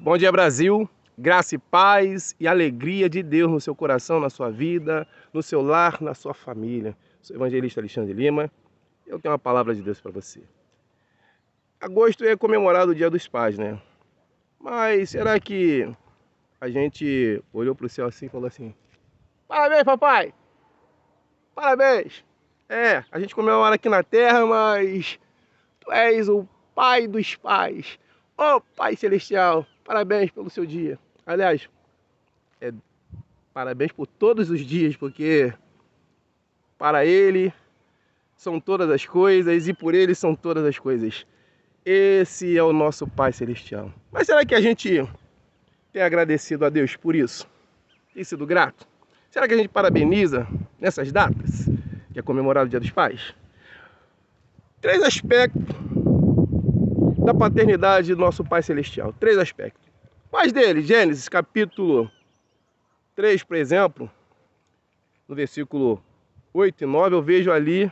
Bom dia, Brasil. Graça e paz e alegria de Deus no seu coração, na sua vida, no seu lar, na sua família. Sou o evangelista Alexandre Lima. Eu tenho uma palavra de Deus para você. Agosto é comemorado o Dia dos Pais, né? Mas será que a gente olhou para o céu assim e falou assim: parabéns, papai! Parabéns! A gente comemora aqui na terra, mas tu és o pai dos pais. Ô Pai Celestial, parabéns pelo seu dia. Aliás, parabéns por todos os dias, porque para Ele são todas as coisas e por Ele são todas as coisas. Esse é o nosso Pai Celestial. Mas será que a gente tem agradecido a Deus por isso? Tem sido grato? Será que a gente parabeniza nessas datas, que é comemorado o Dia dos Pais? 3 aspectos da paternidade do nosso Pai Celestial. 3 aspectos. Quais deles? Gênesis capítulo 3, por exemplo, no versículo 8 e 9, eu vejo ali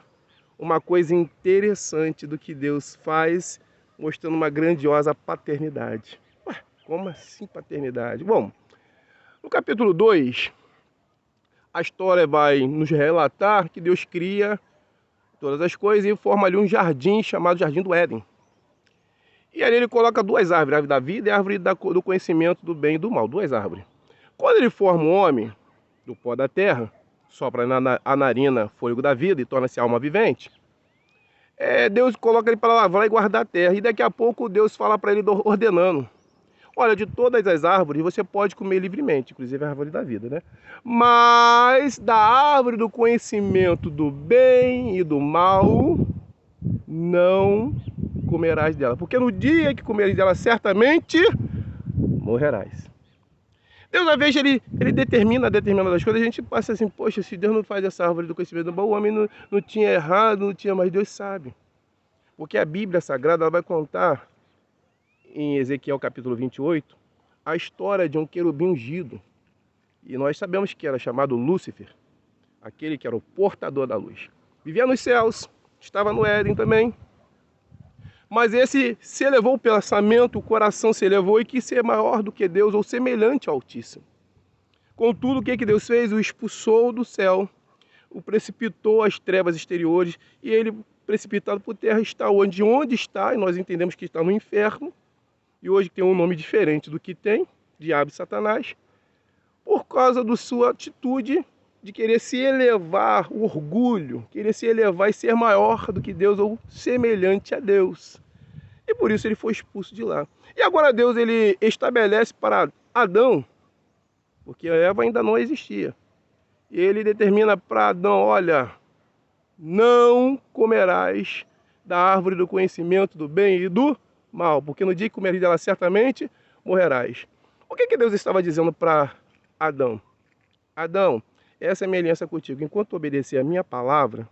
uma coisa interessante do que Deus faz, mostrando uma grandiosa paternidade. Ué, como assim paternidade? Bom, no capítulo 2, a história vai nos relatar que Deus cria todas as coisas e forma ali um jardim chamado Jardim do Éden. E ali ele coloca 2 árvores, a árvore da vida e a árvore do conhecimento do bem e do mal, 2 árvores. Quando ele forma o homem do pó da terra, sopra a narina fôlego da vida e torna-se alma vivente, Deus coloca ele para lavrar e guardar a terra. E daqui a pouco Deus fala para ele ordenando: olha, de todas as árvores você pode comer livremente, inclusive a árvore da vida, né? Mas da árvore do conhecimento do bem e do mal, não comerás dela. Porque no dia que comeres dela, certamente morrerás. Deus, às vezes, ele determina determinadas coisas, a gente passa assim: poxa, se Deus não faz essa árvore do conhecimento do bom, o homem não tinha errado, não tinha, mas Deus sabe. Porque a Bíblia Sagrada ela vai contar, em Ezequiel capítulo 28, a história de um querubim ungido. E nós sabemos que era chamado Lúcifer, aquele que era o portador da luz. Vivia nos céus, estava no Éden também. Mas esse se elevou o pensamento, o coração se elevou e quis ser maior do que Deus ou semelhante ao Altíssimo. Contudo, o que Deus fez? O expulsou do céu, o precipitou às trevas exteriores e ele, precipitado por terra, está onde está, e nós entendemos que está no inferno, e hoje tem um nome diferente do que tem, diabo e Satanás, por causa da sua atitude de querer se elevar, o orgulho, querer se elevar e ser maior do que Deus ou semelhante a Deus. E por isso ele foi expulso de lá. E agora Deus ele estabelece para Adão, porque a Eva ainda não existia. E ele determina para Adão: olha, não comerás da árvore do conhecimento do bem e do mal, porque no dia que comeres dela certamente morrerás. O que Deus estava dizendo para Adão? Adão, essa é a minha aliança contigo. Enquanto tu obedecer a minha palavra,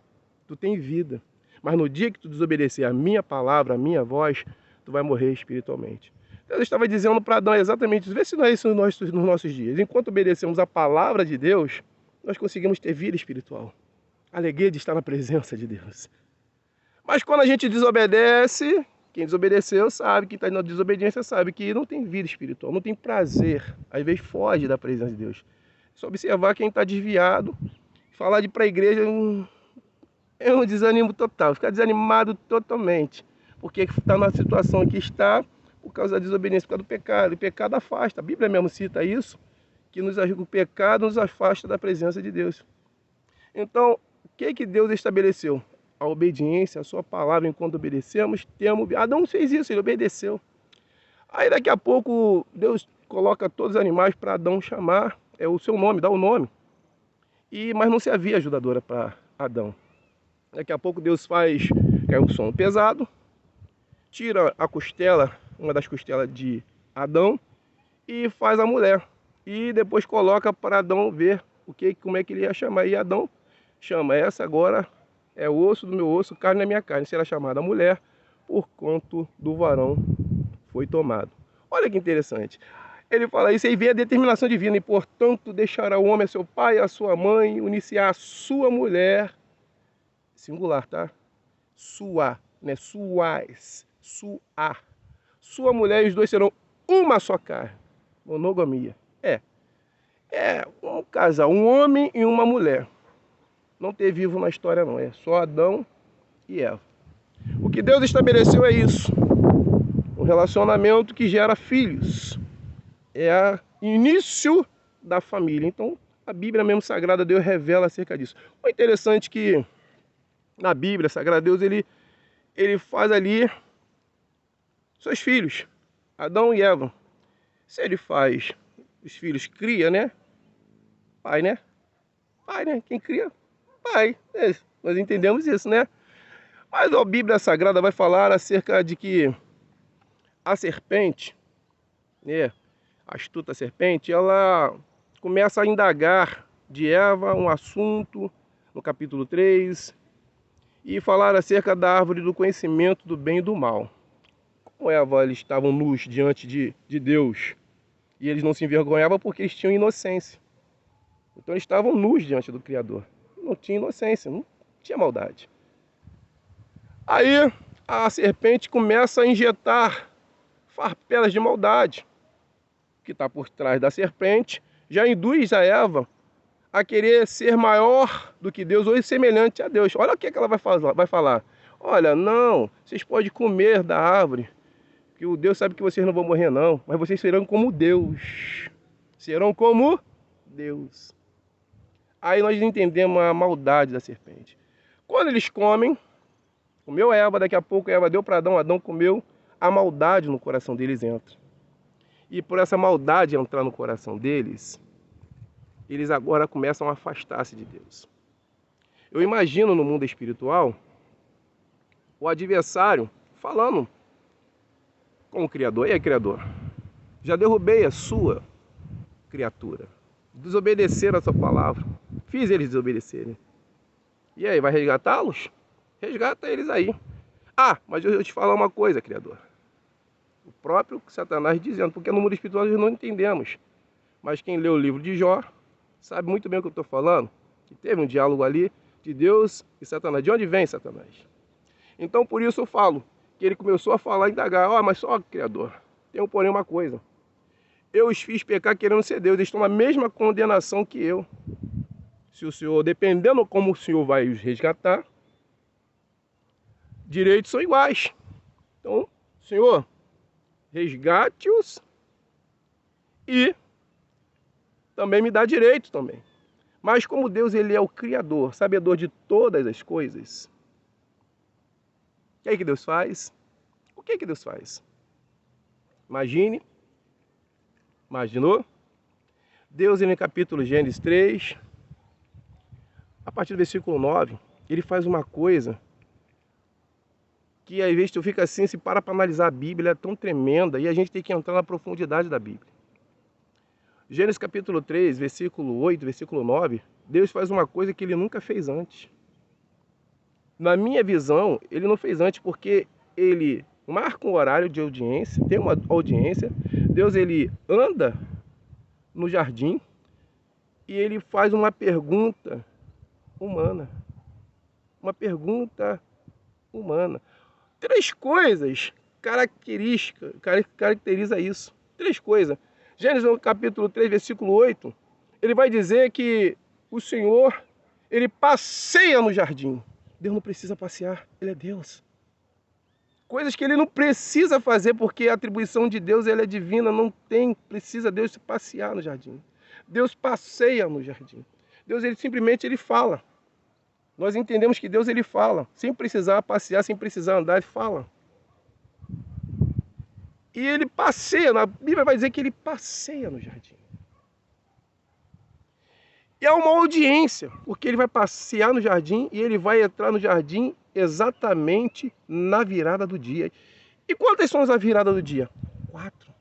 tu tem vida. Mas no dia que tu desobedecer a minha palavra, a minha voz, tu vai morrer espiritualmente. Deus estava dizendo para Adão exatamente isso. Vê se não é isso nos nossos dias. Enquanto obedecemos a palavra de Deus, nós conseguimos ter vida espiritual. A alegria de estar na presença de Deus. Mas quando a gente desobedece, quem desobedeceu sabe, quem está na desobediência sabe que não tem vida espiritual, não tem prazer. Às vezes foge da presença de Deus. Só observar quem está desviado, falar de ir para a igreja é um desânimo total, ficar desanimado totalmente, porque está na situação que está por causa da desobediência, por causa do pecado. E o pecado afasta, a Bíblia mesmo cita isso, que o pecado nos afasta da presença de Deus. Então, o que Deus estabeleceu? A obediência, a sua palavra, enquanto obedecemos, temos... Adão fez isso, ele obedeceu. Aí daqui a pouco Deus coloca todos os animais para Adão chamar, o seu nome, dá o nome. Mas não se havia ajudadora para Adão. Daqui a pouco Deus faz um sono pesado, tira a costela, uma das costelas de Adão, e faz a mulher. E depois coloca para Adão ver como é que ele ia chamar. E Adão chama: essa agora é o osso do meu osso, carne da minha carne. Será chamada mulher, por quanto do varão foi tomado. Olha que interessante. Ele fala isso, aí vem a determinação divina: e portanto deixará o homem a seu pai e a sua mãe, unir-se à sua mulher, singular, tá? Sua, né? Suas, sua. Sua mulher, e os dois serão uma só carne. Monogamia. É um casal, um homem e uma mulher. Não ter vivo na história não, é só Adão e Eva. O que Deus estabeleceu é isso. Um relacionamento que gera filhos. É o início da família. Então, a Bíblia mesmo Sagrada, Deus revela acerca disso. O interessante é que na Bíblia Sagrada, Deus ele faz ali seus filhos, Adão e Eva. Se ele faz os filhos, cria, né? Pai, né? Pai, né? Quem cria? Pai. Nós entendemos isso, né? Mas a Bíblia Sagrada vai falar acerca de que a serpente, né? A astuta serpente, ela começa a indagar de Eva um assunto no capítulo 3 e falar acerca da árvore do conhecimento do bem e do mal. Como Eva, eles estavam nus diante de Deus e eles não se envergonhavam porque eles tinham inocência. Então eles estavam nus diante do Criador. Não tinha inocência, não tinha maldade. Aí a serpente começa a injetar farpelas de maldade. O que está por trás da serpente já induz a Eva a querer ser maior do que Deus ou semelhante a Deus. Olha o que ela vai falar. Olha, não, vocês podem comer da árvore, que o Deus sabe que vocês não vão morrer não, mas vocês serão como Deus. Serão como Deus. Aí nós entendemos a maldade da serpente. Quando eles comem, comeu Eva, daqui a pouco Eva deu para Adão, Adão comeu, a maldade no coração deles entra. E por essa maldade entrar no coração deles, eles agora começam a afastar-se de Deus. Eu imagino no mundo espiritual, o adversário falando com o Criador. Ei, Criador, já derrubei a sua criatura. Desobedeceram a sua palavra. Fiz eles desobedecerem. E aí, vai resgatá-los? Resgata eles aí. Ah, mas eu te falar uma coisa, Criador. O próprio Satanás dizendo, porque no mundo espiritual nós não entendemos. Mas quem lê o livro de Jó sabe muito bem o que eu estou falando. Que teve um diálogo ali de Deus e Satanás. De onde vem Satanás? Então por isso eu falo que ele começou a falar e indagar. Mas só, Criador, tem porém uma coisa. Eu os fiz pecar querendo ser Deus. Eles estão na mesma condenação que eu. Se o Senhor, dependendo como o Senhor vai os resgatar, direitos são iguais. Então, Senhor, resgate-os e também me dá direito também. Mas como Deus ele é o Criador, sabedor de todas as coisas, o que é que Deus faz? O que é que Deus faz? Imaginou? Deus, no capítulo Gênesis 3, a partir do versículo 9, ele faz uma coisa que às vezes tu fica assim, se para analisar a Bíblia, é tão tremenda, e a gente tem que entrar na profundidade da Bíblia. Gênesis capítulo 3, versículo 8, versículo 9, Deus faz uma coisa que ele nunca fez antes. Na minha visão, ele não fez antes porque ele marca um horário de audiência, tem uma audiência, Deus ele anda no jardim e ele faz uma pergunta humana. Uma pergunta humana. 3 coisas caracteriza isso. 3 coisas. Gênesis no capítulo 3, versículo 8, ele vai dizer que o Senhor, ele passeia no jardim. Deus não precisa passear, ele é Deus. Coisas que ele não precisa fazer, porque a atribuição de Deus ela é divina, não precisa Deus passear no jardim. Deus passeia no jardim. Deus ele simplesmente ele fala. Nós entendemos que Deus ele fala, sem precisar passear, sem precisar andar, ele fala. E ele passeia, na Bíblia vai dizer que ele passeia no jardim. E é uma audiência, porque ele vai passear no jardim e ele vai entrar no jardim exatamente na virada do dia. E quantas são as viradas do dia? 4.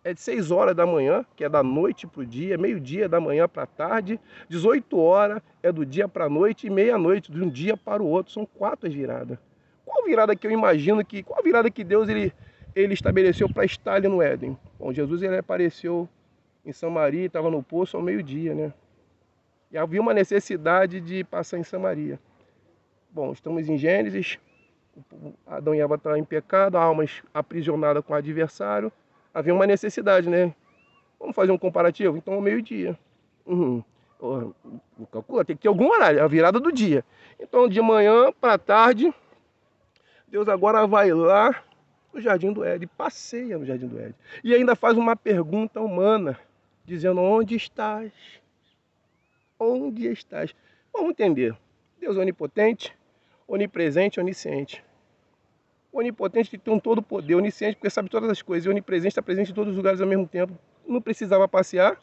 É de 6 horas da manhã, que é da noite para o dia, meio-dia da manhã para a tarde, 18 horas é do dia para a noite e meia-noite, de um dia para o outro. São 4 as viradas. Qual virada que eu imagino que... Qual virada que Deus ele estabeleceu para estar ali no Éden? Bom, Jesus ele apareceu em Samaria, estava no poço ao meio-dia, né? E havia uma necessidade de passar em Samaria. Bom, estamos em Gênesis, Adão e Eva estão em pecado, a alma aprisionada com o adversário. havia uma necessidade, né? Vamos fazer um comparativo? Então, ao meio-dia. Calcula, tem que ter algum horário, a virada do dia. Então, de manhã para tarde, Deus agora vai lá no Jardim do Éden, passeia no Jardim do Éden. E ainda faz uma pergunta humana, dizendo: onde estás? Onde estás? Vamos entender. Deus é onipotente, onipresente, onisciente. Onipotente, que tem um todo poder, onisciente porque sabe todas as coisas, e onipresente está presente em todos os lugares ao mesmo tempo. Não precisava passear,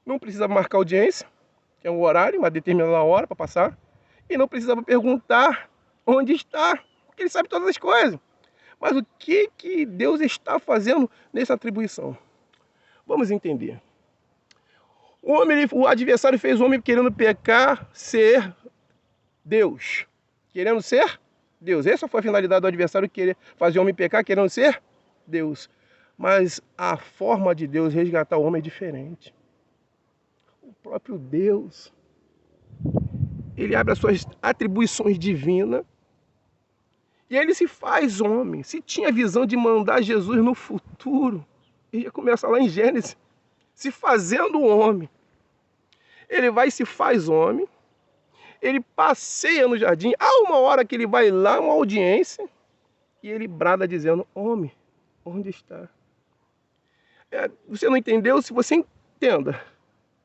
não precisava marcar audiência, que é um horário, uma determinada hora para passar, e não precisava perguntar onde está, porque ele sabe todas as coisas. Mas o que Deus está fazendo nessa atribuição? Vamos entender. O adversário fez o homem querendo pecar, ser Deus. Querendo ser Deus. Essa foi a finalidade do adversário, querer fazer o homem pecar, querendo ser Deus. Mas a forma de Deus resgatar o homem é diferente. O próprio Deus, ele abre as suas atribuições divinas e ele se faz homem. Se tinha visão de mandar Jesus no futuro, ele já começa lá em Gênesis, se fazendo homem. Ele vai e se faz homem. Ele passeia no jardim. Há uma hora que ele vai lá, uma audiência, e ele brada dizendo: homem, onde está? Você não entendeu? Se você entenda,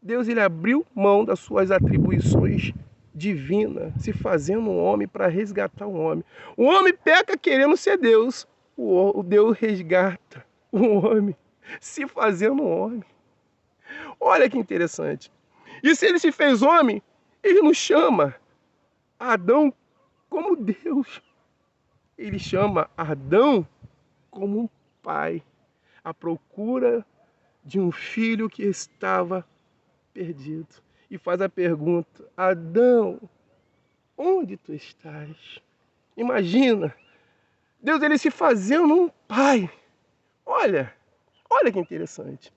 Deus, ele abriu mão das suas atribuições divinas, se fazendo um homem para resgatar o homem. O homem peca querendo ser Deus. O Deus resgata o homem, se fazendo um homem. Olha que interessante. E se ele se fez homem, ele não chama Adão como Deus. Ele chama Adão como um pai, à procura de um filho que estava perdido. E faz a pergunta: Adão, onde tu estás? Imagina, Deus, ele se fazendo um pai. Olha que interessante.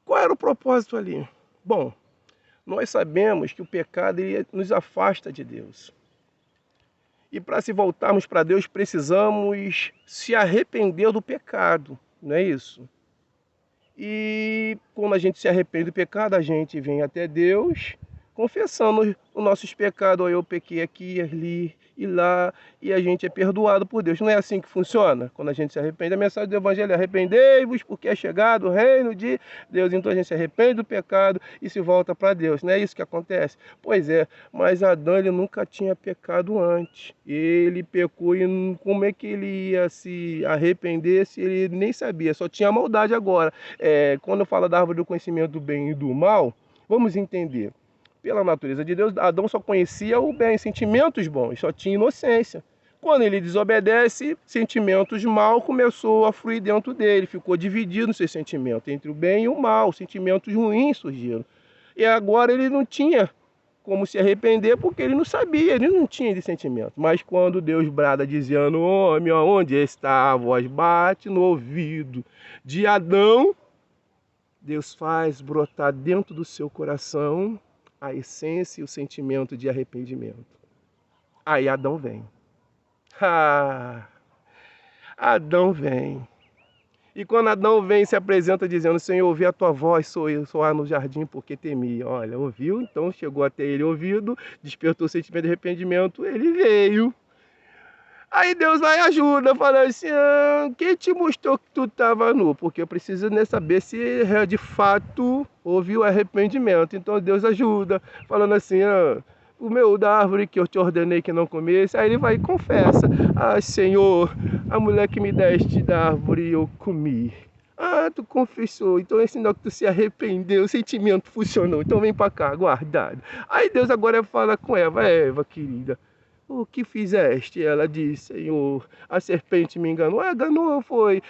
Qual era o propósito ali? Bom, nós sabemos que o pecado ele nos afasta de Deus. E para se voltarmos para Deus, precisamos se arrepender do pecado, não é isso? E quando a gente se arrepende do pecado, a gente vem até Deus, confessando os nossos pecados. Eu pequei aqui, ali e lá, e a gente é perdoado por Deus. Não é assim que funciona? Quando a gente se arrepende, a mensagem do Evangelho é: arrependei-vos, porque é chegado o reino de Deus. Então a gente se arrepende do pecado e se volta para Deus. Não é isso que acontece? Pois é, mas Adão, ele nunca tinha pecado antes. Ele pecou, e como é que ele ia se arrepender se ele nem sabia? Só tinha maldade agora. Quando eu falo da árvore do conhecimento do bem e do mal, vamos entender. Pela natureza de Deus, Adão só conhecia o bem, sentimentos bons, só tinha inocência. Quando ele desobedece, sentimentos mal começou a fluir dentro dele, ficou dividido nos seus sentimentos, entre o bem e o mal, sentimentos ruins surgiram. E agora ele não tinha como se arrepender, porque ele não sabia, ele não tinha de sentimento. Mas quando Deus brada dizendo: homem, onde está? A voz bate no ouvido de Adão, Deus faz brotar dentro do seu coração a essência e o sentimento de arrependimento. Aí Adão vem. Adão vem. E quando Adão vem, se apresenta dizendo: Senhor, ouvi a tua voz, sou eu, sou lá no jardim porque temi. Olha, ouviu, então chegou até ele ouvido, despertou o sentimento de arrependimento, ele veio. Aí Deus vai e ajuda, fala assim: quem te mostrou que tu estava nu? Porque eu preciso saber se de fato houve o arrependimento. Então Deus ajuda, falando assim: o meu da árvore que eu te ordenei que não comesse. Aí ele vai e confessa: Senhor, a mulher que me deste da árvore eu comi. Tu confessou, então é sinal que tu se arrependeu, o sentimento funcionou, então vem pra cá, guardado. Aí Deus agora fala com Eva: Eva, querida, o que fizeste? Ela disse: Senhor, a serpente me enganou. Enganou, foi.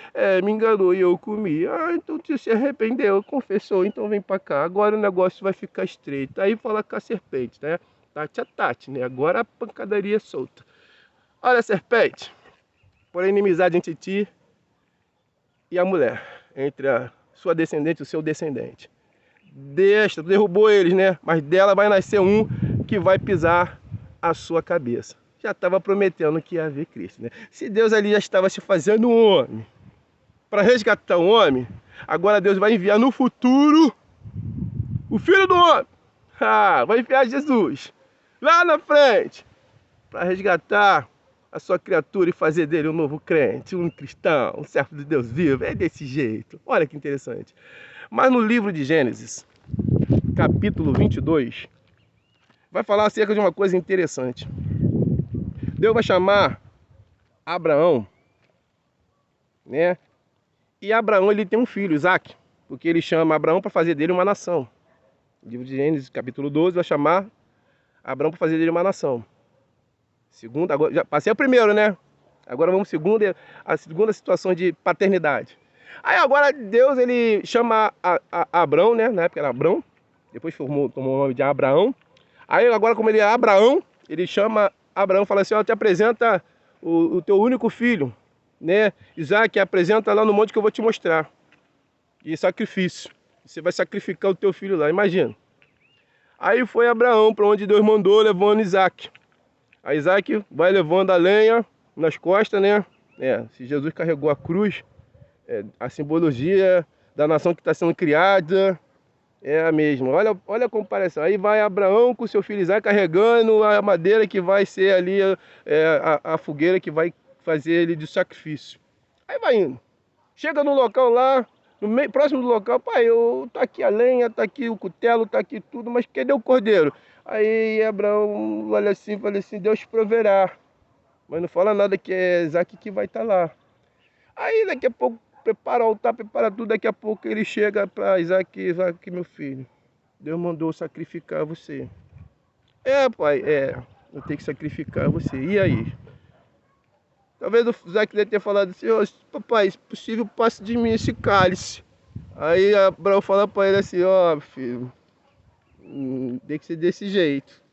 Me enganou e eu comi. Então tu se arrependeu, confessou, então vem pra cá. Agora o negócio vai ficar estreito. Aí fala com a serpente, né? Tati a Tati, né? Agora a pancadaria é solta. Olha, serpente, por inimizade entre ti e a mulher, entre a sua descendente e o seu descendente. Tu derrubou eles, né? Mas dela vai nascer um que vai pisar a sua cabeça. Já estava prometendo que ia haver Cristo, né? Se Deus ali já estava se fazendo um homem, para resgatar o homem, agora Deus vai enviar no futuro o Filho do Homem. Vai enviar Jesus lá na frente para resgatar a sua criatura e fazer dele um novo crente, um cristão, um servo de Deus vivo. É desse jeito. Olha que interessante. Mas no livro de Gênesis, capítulo 22, vai falar acerca de uma coisa interessante. Deus vai chamar Abraão, né? E Abraão, ele tem um filho, Isaac, porque ele chama Abraão para fazer dele uma nação. O livro de Gênesis, capítulo 12, vai chamar Abraão para fazer dele uma nação. Segundo, agora, já passei o primeiro, né? Agora vamos a segunda situação de paternidade. Aí agora Deus, ele chama Abraão, né? Na época era Abrão, depois tomou o nome de Abraão. Aí agora, como ele é Abraão, ele chama Abraão e fala assim: ó, te apresenta o teu único filho, né? Isaac, apresenta lá no monte que eu vou te mostrar. E sacrifício. Você vai sacrificar o teu filho lá, imagina. Aí foi Abraão para onde Deus mandou, levando Isaac. Aí Isaac vai levando a lenha nas costas, né? Se Jesus carregou a cruz, a simbologia da nação que está sendo criada é a mesma. Olha a comparação. Aí vai Abraão com seu filho Isaac carregando a madeira que vai ser ali a fogueira que vai fazer ele de sacrifício. Aí vai indo. Chega no local lá, próximo do local, pai, tá aqui a lenha, tá aqui o cutelo, tá aqui tudo, mas cadê o cordeiro? Aí Abraão olha assim, fala assim: Deus proverá. Mas não fala nada que é Isaac que vai estar lá. Aí daqui a pouco prepara o altar, prepara tudo, daqui a pouco ele chega para Isaac: Isaac, meu filho, Deus mandou sacrificar você. Pai, eu tenho que sacrificar você. E aí? Talvez o Isaac deve ter falado assim: papai, se possível, passe de mim esse cálice. Aí Abraão fala para ele assim: filho, tem que ser desse jeito.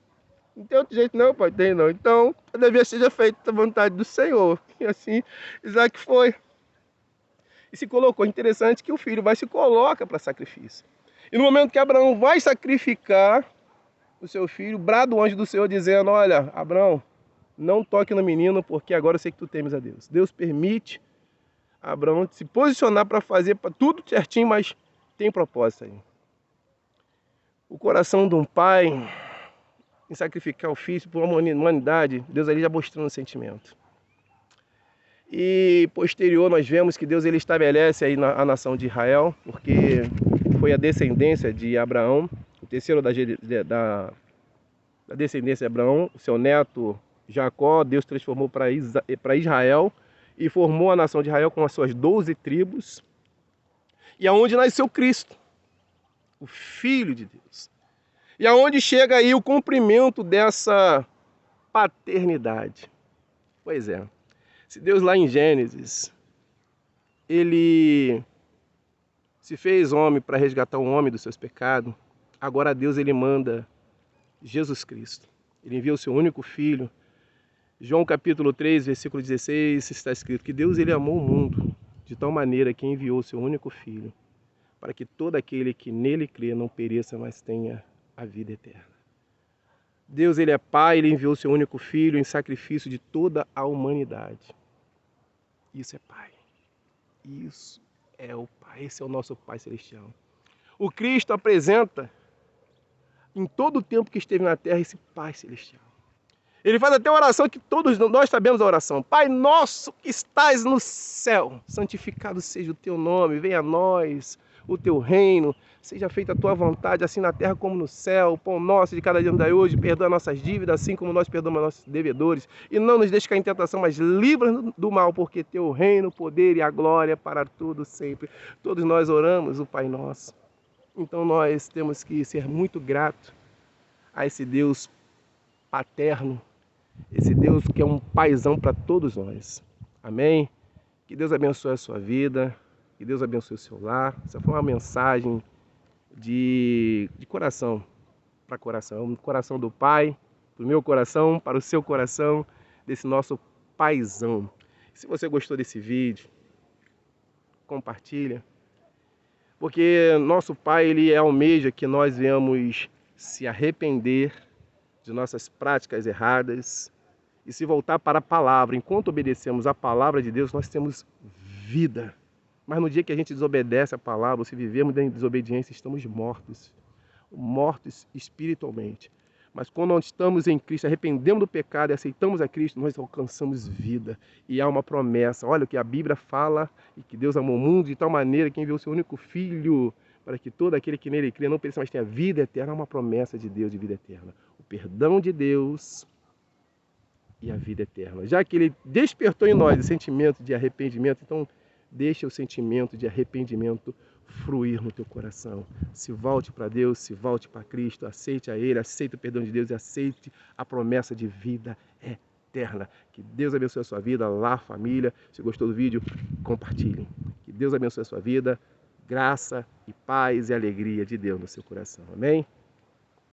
Não tem outro jeito não, pai, tem não. Então, todavia seja feita a vontade do Senhor. E assim, Isaac foi. E se colocou. Interessante que o filho se coloca para sacrifício. E no momento que Abraão vai sacrificar o seu filho, brada o anjo do Senhor dizendo: olha, Abraão, não toque no menino, porque agora eu sei que tu temes a Deus. Deus permite Abraão se posicionar para fazer tudo certinho, mas tem propósito aí. O coração de um pai em sacrificar o filho por uma humanidade, Deus ali já mostrando o sentimento. E posterior nós vemos que Deus ele estabelece aí a nação de Israel, porque foi a descendência de Abraão, o terceiro da descendência de Abraão, o seu neto Jacó, Deus transformou para Israel e formou a nação de Israel com as suas 12 tribos, e aonde nasceu Cristo, o Filho de Deus. E aonde chega aí o cumprimento dessa paternidade. Pois é, se Deus lá em Gênesis, ele se fez homem para resgatar o homem dos seus pecados, agora Deus ele manda Jesus Cristo. Ele envia o seu único filho. João capítulo 3, versículo 16, está escrito que Deus ele amou o mundo de tal maneira que enviou o seu único filho, para que todo aquele que nele crê não pereça, mas tenha a vida eterna. Deus ele é Pai, ele enviou o seu único filho em sacrifício de toda a humanidade. Isso é Pai. Isso é o Pai, esse é o nosso Pai Celestial. O Cristo apresenta em todo o tempo que esteve na terra esse Pai Celestial. Ele faz até uma oração que todos nós sabemos a oração. Pai nosso que estás no céu, santificado seja o teu nome, venha a nós o teu reino, seja feita a tua vontade, assim na terra como no céu. O pão nosso de cada dia nos dai hoje, perdoa nossas dívidas, assim como nós perdoamos nossos devedores. E não nos deixe cair em tentação, mas livra-nos do mal, porque teu reino, o poder e a glória para tudo sempre. Todos nós oramos o Pai Nosso. Então nós temos que ser muito gratos a esse Deus paterno, esse Deus que é um paizão para todos nós. Amém? Que Deus abençoe a sua vida, que Deus abençoe o seu lar. Essa foi uma mensagem de coração para coração, um coração do Pai, para o meu coração, para o seu coração, desse nosso paizão. Se você gostou desse vídeo, compartilha, porque nosso Pai ele almeja que nós venhamos se arrepender de nossas práticas erradas e se voltar para a palavra. Enquanto obedecemos a palavra de Deus, nós temos vida. Mas no dia que a gente desobedece a palavra, se vivermos em desobediência, estamos mortos. Mortos espiritualmente. Mas quando nós estamos em Cristo, arrependemos do pecado e aceitamos a Cristo, nós alcançamos vida. E há uma promessa. Olha o que a Bíblia fala, e que Deus amou o mundo de tal maneira que enviou o seu único Filho, para que todo aquele que nele crê não pereça, mas tenha vida eterna. Há uma promessa de Deus de vida eterna. O perdão de Deus e a vida eterna. Já que ele despertou em nós o sentimento de arrependimento, então deixa o sentimento de arrependimento fruir no teu coração. Se volte para Deus, se volte para Cristo, aceite a Ele, aceite o perdão de Deus e aceite a promessa de vida eterna. Que Deus abençoe a sua vida, lá família. Se gostou do vídeo, compartilhem. Que Deus abençoe a sua vida, graça e paz e alegria de Deus no seu coração. Amém?